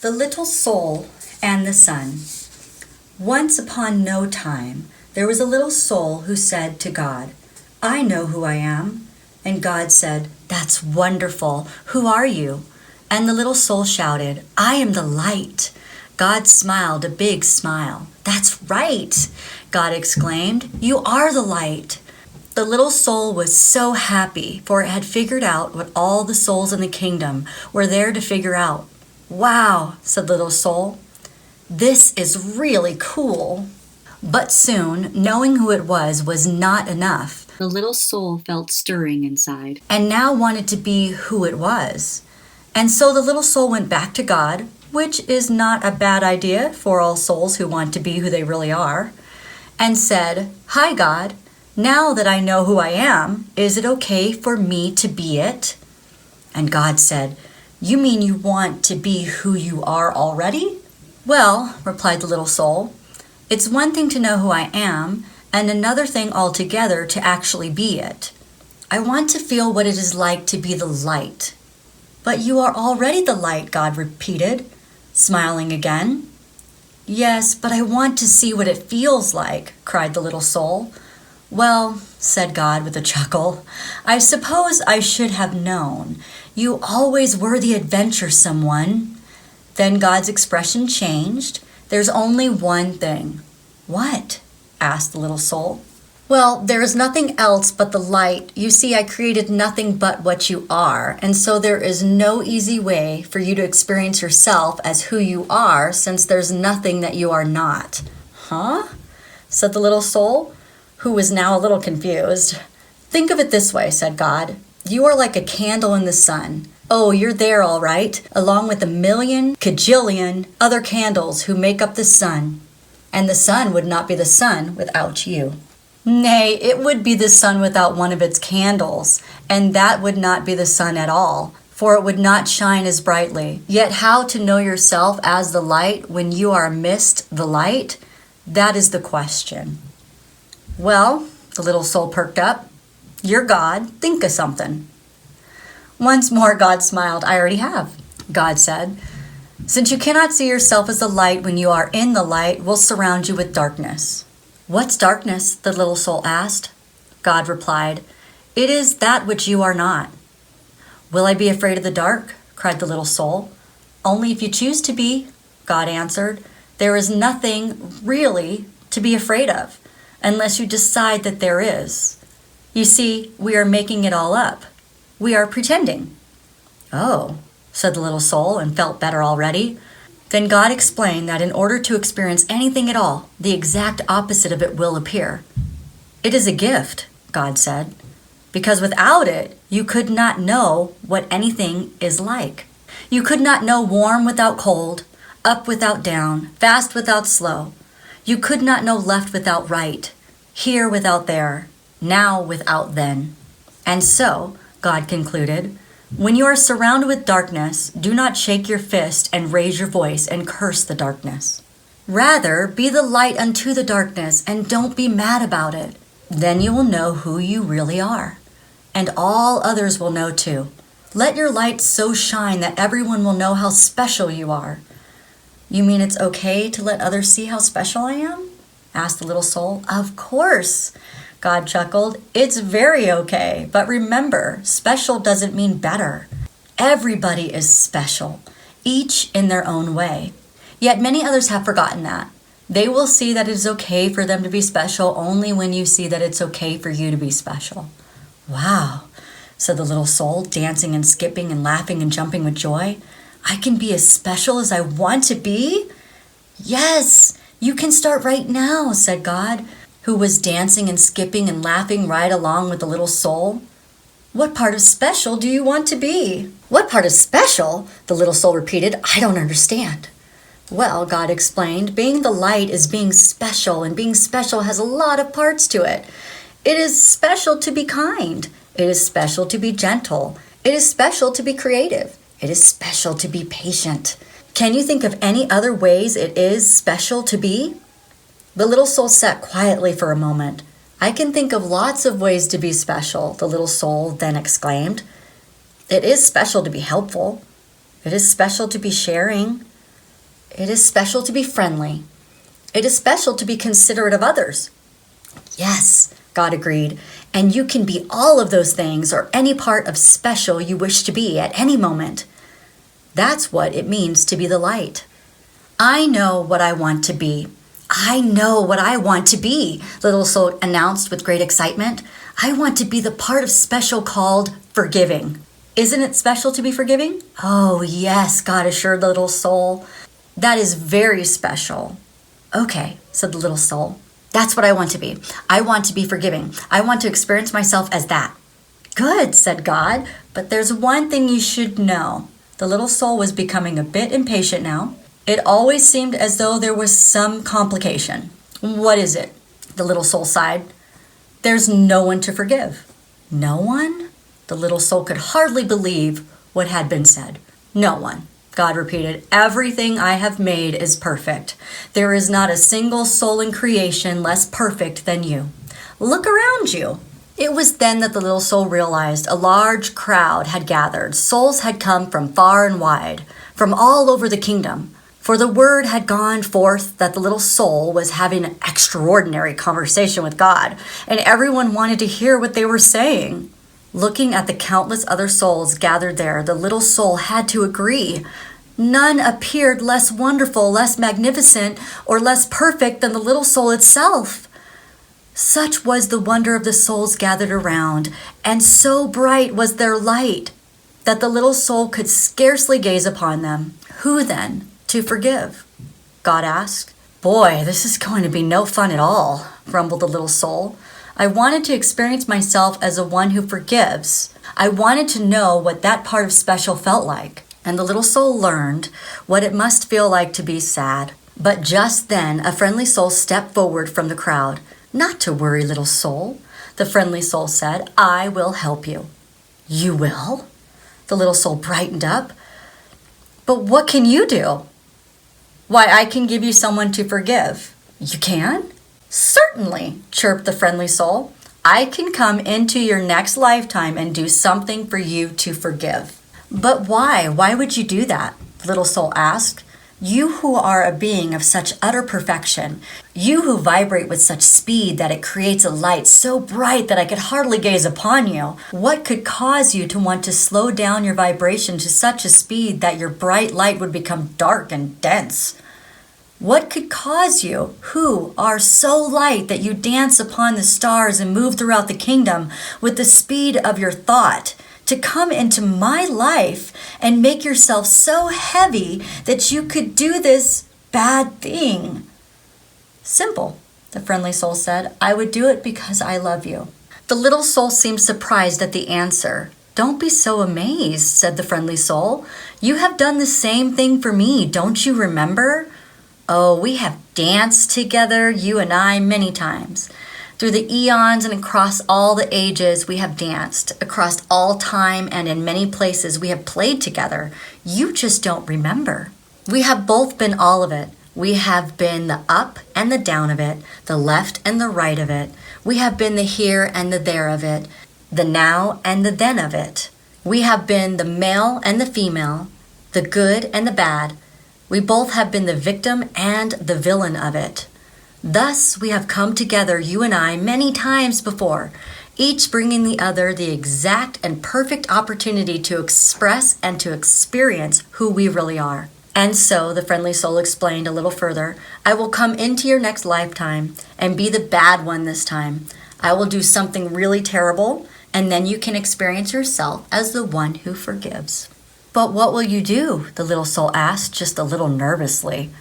The Little Soul and the Sun. Once upon no time, there was a little soul who said to God, "I know who I am." And God said, "That's wonderful. Who are you?" And the little soul shouted, "I am the light." God smiled a big smile. "That's right," God exclaimed. "You are the light." The little soul was so happy, for it had figured out what all the souls in the kingdom were there to figure out. "Wow," said the little soul. "This is really cool." But soon, knowing who it was not enough. The little soul felt stirring inside, and now wanted to be who it was. And so the little soul went back to God, which is not a bad idea for all souls who want to be who they really are, and said, "Hi, God. Now that I know who I am, is it okay for me to be it?" And God said, "You mean you want to be who you are already?" "Well," replied the little soul, "it's one thing to know who I am, and another thing altogether to actually be it. I want to feel what it is like to be the light." "But you are already the light," God repeated, smiling again. "Yes, but I want to see what it feels like," cried the little soul. "Well," said God with a chuckle, "I suppose I should have known. You always were the adventuresome one." Then God's expression changed. "There's only one thing." "What?" asked the little soul. "Well, there is nothing else but the light. You see, I created nothing but what you are, and so there is no easy way for you to experience yourself as who you are, since there's nothing that you are not." "Huh?" said the little soul, who was now a little confused. "Think of it this way," said God. "You are like a candle in the sun. Oh, you're there all right, along with a million, cajillion other candles who make up the sun. And the sun would not be the sun without you. Nay, it would be the sun without one of its candles, and that would not be the sun at all, for it would not shine as brightly. Yet how to know yourself as the light when you are amidst the light? That is the question." "Well," the little soul perked up, "you're God. Think of something." Once more God smiled. "I already have," God said. "Since you cannot see yourself as the light when you are in the light, we'll surround you with darkness." "What's darkness?" the little soul asked. God replied, "It is that which you are not." "Will I be afraid of the dark?" cried the little soul. "Only if you choose to be," God answered. "There is nothing really to be afraid of, unless you decide that there is. You see, we are making it all up. We are pretending." "Oh," said the little soul, and felt better already. Then God explained that in order to experience anything at all, the exact opposite of it will appear. "It is a gift," God said, "because without it, you could not know what anything is like. You could not know warm without cold, up without down, fast without slow. You could not know left without right, here without there, now without then. And so," God concluded, "when you are surrounded with darkness, do not shake your fist and raise your voice and curse the darkness. Rather, be the light unto the darkness and don't be mad about it. Then you will know who you really are. And all others will know too. Let your light so shine that everyone will know how special you are." "You mean it's okay to let others see how special I am?" asked the little soul. "Of course," God chuckled. "It's very okay. But remember, special doesn't mean better. Everybody is special, each in their own way. Yet many others have forgotten that. They will see that it is okay for them to be special only when you see that it's okay for you to be special." "Wow," said the little soul, dancing and skipping and laughing and jumping with joy. "I can be as special as I want to be?" "Yes, you can start right now," said God, who was dancing and skipping and laughing right along with the little soul. "What part of special do you want to be?" "What part of special?" the little soul repeated. "I don't understand." "Well," God explained, "being the light is being special, and being special has a lot of parts to it. It is special to be kind. It is special to be gentle. It is special to be creative. It is special to be patient. Can you think of any other ways it is special to be?" The little soul sat quietly for a moment. "I can think of lots of ways to be special," the little soul then exclaimed. "It is special to be helpful. It is special to be sharing. It is special to be friendly. It is special to be considerate of others. Yes, God agreed, and you can be all of those things or any part of special you wish to be at any moment. That's what it means to be the light. I know what I want to be. I know what I want to be, the little soul announced with great excitement. I want to be the part of special called forgiving. Isn't it special to be forgiving? Oh, yes, God assured the little soul. That is very special. Okay, said the little soul. That's what I want to be. I want to be forgiving. I want to experience myself as that. Good, said God, but there's one thing you should know. The little soul was becoming a bit impatient now. It always seemed as though there was some complication. What is it? The little soul sighed. There's no one to forgive. No one? The little soul could hardly believe what had been said. No one. God repeated, everything I have made is perfect. There is not a single soul in creation less perfect than you. Look around you. It was then that the little soul realized a large crowd had gathered. Souls had come from far and wide, from all over the kingdom. For the word had gone forth that the little soul was having an extraordinary conversation with God, and everyone wanted to hear what they were saying. Looking at the countless other souls gathered there, the little soul had to agree. None appeared less wonderful, less magnificent, or less perfect than the little soul itself. Such was the wonder of the souls gathered around, and so bright was their light, that the little soul could scarcely gaze upon them. Who then to forgive? God asked. Boy, this is going to be no fun at all, grumbled the little soul. I wanted to experience myself as a one who forgives. I wanted to know what that part of special felt like. And the little soul learned what it must feel like to be sad. But just then, a friendly soul stepped forward from the crowd. Not to worry, little soul, the friendly soul said. I will help you. You will? The little soul brightened up. But what can you do? Why, I can give you someone to forgive. You can? Certainly, chirped the friendly soul. I can come into your next lifetime and do something for you to forgive. But why? Why would you do that? The little soul asked. You who are a being of such utter perfection, you who vibrate with such speed that it creates a light so bright that I could hardly gaze upon you, what could cause you to want to slow down your vibration to such a speed that your bright light would become dark and dense? What could cause you, who are so light that you dance upon the stars and move throughout the kingdom with the speed of your thought, to come into my life and make yourself so heavy that you could do this bad thing? Simple, the friendly soul said. I would do it because I love you. The little soul seemed surprised at the answer. Don't be so amazed, said the friendly soul. You have done the same thing for me, don't you remember? Oh, we have danced together, you and I, many times. Through the eons and across all the ages, we have danced. Across all time and in many places, we have played together. You just don't remember. We have both been all of it. We have been the up and the down of it, the left and the right of it. We have been the here and the there of it, the now and the then of it. We have been the male and the female, the good and the bad. We both have been the victim and the villain of it. Thus we have come together, you and I, many times before, each bringing the other the exact and perfect opportunity to express and to experience who we really are. And so, the friendly soul explained a little further, I will come into your next lifetime and be the bad one this time. I will do something really terrible, and then you can experience yourself as the one who forgives. But what will you do? The little soul asked, just a little nervously.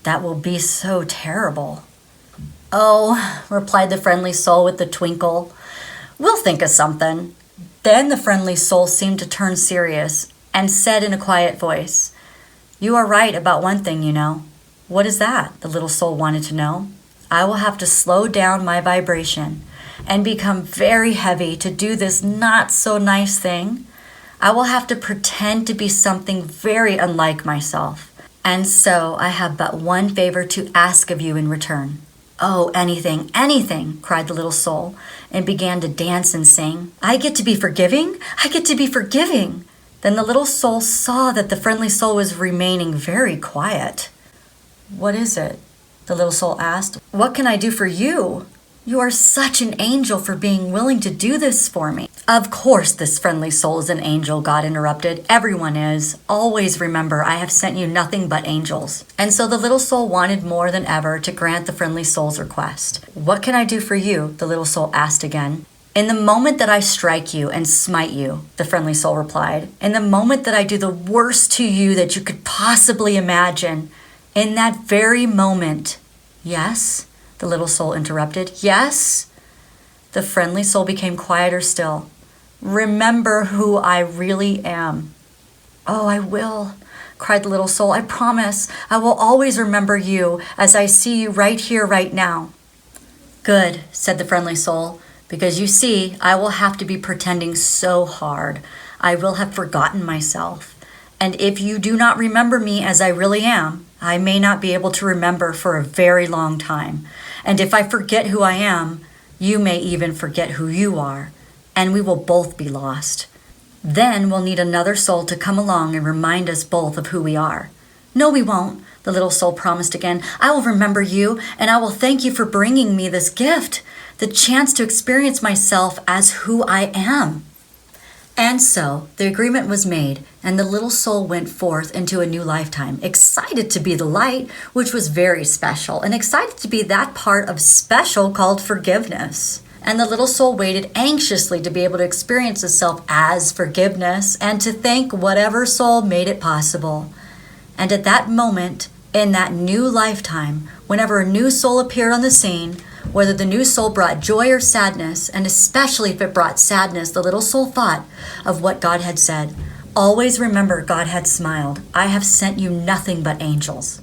That will be so terrible. Oh, replied the friendly soul with a twinkle. We'll think of something. Then the friendly soul seemed to turn serious and said in a quiet voice, You are right about one thing, you know. What is that? The little soul wanted to know. I will have to slow down my vibration and become very heavy to do this not so nice thing. I will have to pretend to be something very unlike myself. And so I have but one favor to ask of you in return. Oh, anything, anything, cried the little soul, and began to dance and sing. I get to be forgiving? I get to be forgiving. Then the little soul saw that the friendly soul was remaining very quiet. "What is it?" the little soul asked. "What can I do for you? You are such an angel for being willing to do this for me." "Of course this friendly soul is an angel," God interrupted. "Everyone is. Always remember, I have sent you nothing but angels." And so the little soul wanted more than ever to grant the friendly soul's request. "What can I do for you?" the little soul asked again. "In the moment that I strike you and smite you," the friendly soul replied, "in the moment that I do the worst to you that you could possibly imagine, in that very moment." "Yes?" the little soul interrupted. "Yes?" The friendly soul became quieter still. "Remember who I really am." "Oh, I will," cried the little soul. "I promise. I will always remember you as I see you right here, right now." "Good," said the friendly soul, "because you see, I will have to be pretending so hard. I will have forgotten myself. And if you do not remember me as I really am, I may not be able to remember for a very long time. And if I forget who I am, you may even forget who you are, and we will both be lost. Then we'll need another soul to come along and remind us both of who we are." "No, we won't," the little soul promised again. "I will remember you, and I will thank you for bringing me this gift, the chance to experience myself as who I am." And so the agreement was made, and the little soul went forth into a new lifetime, excited to be the light, which was very special, and excited to be that part of special called forgiveness. And the little soul waited anxiously to be able to experience itself as forgiveness and to thank whatever soul made it possible. And at that moment, in that new lifetime, whenever a new soul appeared on the scene, whether the new soul brought joy or sadness, and especially if it brought sadness, the little soul thought of what God had said. "Always remember God had smiled. I have sent you nothing but angels."